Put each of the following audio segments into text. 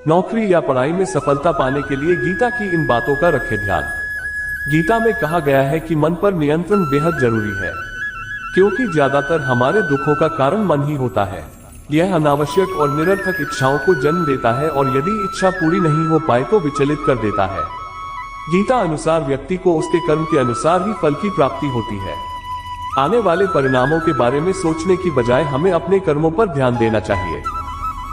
नौकरी या पढ़ाई में सफलता पाने के लिए गीता की इन बातों का रखें ध्यान। गीता में कहा गया है कि मन पर नियंत्रण बेहद जरूरी है, क्योंकि ज्यादातर हमारे दुखों का कारण मन ही होता है। यह अनावश्यक और निरर्थक इच्छाओं को जन्म देता है और यदि इच्छा पूरी नहीं हो पाए तो विचलित कर देता है। गीता अनुसार व्यक्ति को उसके कर्म के अनुसार ही फल की प्राप्ति होती है। आने वाले परिणामों के बारे में सोचने की बजाय हमें अपने कर्मों पर ध्यान देना चाहिए।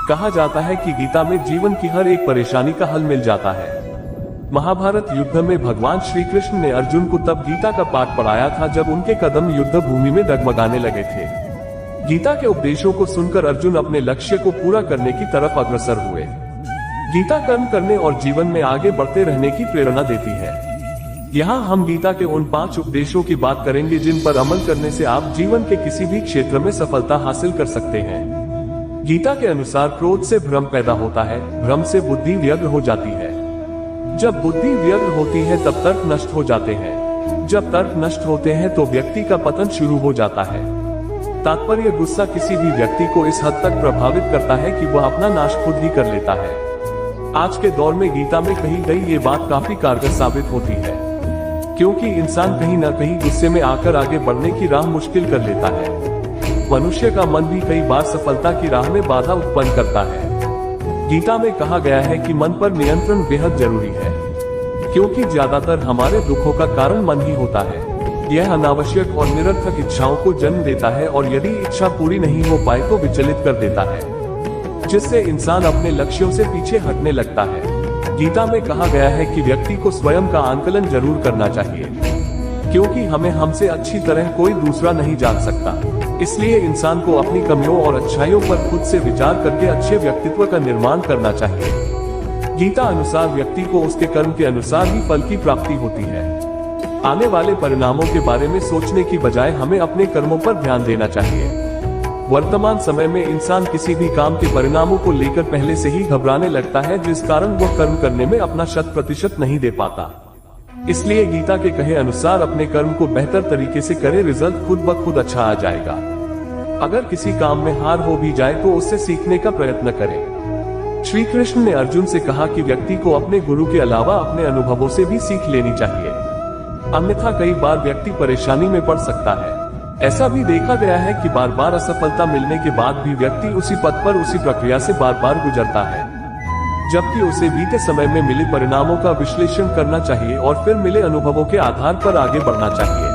कहा जाता है कि गीता में जीवन की हर एक परेशानी का हल मिल जाता है। महाभारत युद्ध में भगवान श्री कृष्ण ने अर्जुन को तब गीता का पाठ पढ़ाया था जब उनके कदम युद्ध भूमि में डगमगाने लगे थे। गीता के उपदेशों को सुनकर अर्जुन अपने लक्ष्य को पूरा करने की तरफ अग्रसर हुए। गीता कर्म करने और जीवन में आगे बढ़ते रहने की प्रेरणा देती है। यहाँ हम गीता के उन 5 उपदेशों की बात करेंगे जिन पर अमल करने से आप जीवन के किसी भी क्षेत्र में सफलता हासिल कर सकते हैं। गीता के अनुसार क्रोध से भ्रम पैदा होता है, भ्रम से बुद्धि व्यग्र हो जाती है। जब बुद्धि व्यग्र होती है तब तर्क नष्ट हो जाते हैं। जब तर्क नष्ट होते हैं तो व्यक्ति का पतन शुरू हो जाता है। तात्पर्य, गुस्सा किसी भी व्यक्ति को इस हद तक प्रभावित करता है कि वह अपना नाश खुद ही कर लेता है। आज के दौर में गीता में कही गई ये बात काफी कारगर साबित होती है, क्योंकि इंसान कहीं न कहीं गुस्से में आकर आगे बढ़ने की राह मुश्किल कर लेता है। मनुष्य का मन भी कई बार सफलता की राह में बाधा उत्पन्न करता है। गीता में कहा गया है कि मन पर नियंत्रण बेहद जरूरी है, क्योंकि ज्यादातर हमारे दुखों का कारण मन ही होता है। यह अनावश्यक और निरर्थक इच्छाओं को जन्म देता है और यदि इच्छा पूरी नहीं हो पाए तो विचलित कर देता है, जिससे इंसान अपने लक्ष्यों से पीछे हटने लगता है। गीता में कहा गया है कि व्यक्ति को स्वयं का आंकलन जरूर करना चाहिए, क्योंकि हमें हमसे अच्छी तरह कोई दूसरा नहीं जान सकता। इसलिए इंसान को अपनी कमियों और अच्छाइयों पर खुद से विचार करके अच्छे व्यक्तित्व का निर्माण करना चाहिए। गीता अनुसार व्यक्ति को उसके कर्म के अनुसार ही फल की प्राप्ति होती है। आने वाले परिणामों के बारे में सोचने की बजाय हमें अपने कर्मों पर ध्यान देना चाहिए। वर्तमान समय में इंसान किसी भी काम के परिणामों को लेकर पहले से ही घबराने लगता है, जिस कारण वह कर्म करने में अपना 100% नहीं दे पाता। इसलिए गीता के कहे अनुसार अपने कर्म को बेहतर तरीके से करें, रिजल्ट खुद ब खुद अच्छा आ जाएगा। अगर किसी काम में हार हो भी जाए तो उससे सीखने का प्रयत्न करें। श्री कृष्ण ने अर्जुन से कहा कि व्यक्ति को अपने गुरु के अलावा अपने अनुभवों से भी सीख लेनी चाहिए, अन्यथा कई बार व्यक्ति परेशानी में पड़ सकता है। ऐसा भी देखा गया है कि बार बार असफलता मिलने के बाद भी व्यक्ति उसी पथ पर उसी प्रक्रिया से बार बार गुजरता है, जबकि उसे बीते समय में मिले परिणामों का विश्लेषण करना चाहिए और फिर मिले अनुभवों के आधार पर आगे बढ़ना चाहिए।